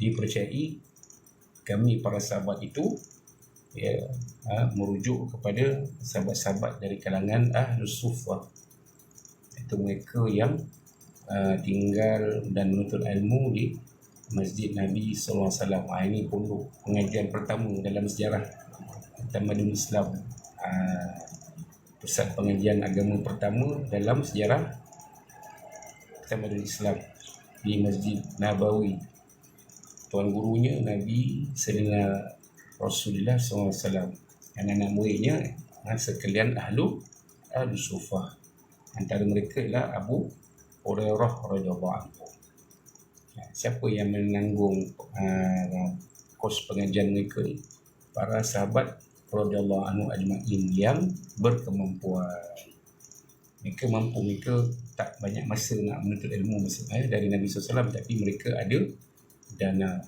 dipercayai kami para sahabat itu merujuk kepada sahabat-sahabat dari kalangan Ahlus Suffah, itu mereka yang tinggal dan menuntut ilmu di Masjid Nabi SAW. Ini pondok pengajian pertama dalam sejarah tamadun Islam, pusat pengajian agama pertama dalam sejarah tamadun Islam di Masjid Nabawi. Tuan gurunya Nabi Sayyidina Rasulullah SAW, anak-anak muridnya sekalian Ahlu Suffah. Antara mereka ialah Abu Hurairah radhiyallahu anhu. Siapa yang menanggung kos pengajian mereka ni? Para sahabat radhiyallahu anhu ajma'in yang berkemampuan. Mereka mampu, mereka tak banyak masa nak menuntut ilmu dari Nabi SAW, tapi mereka ada dana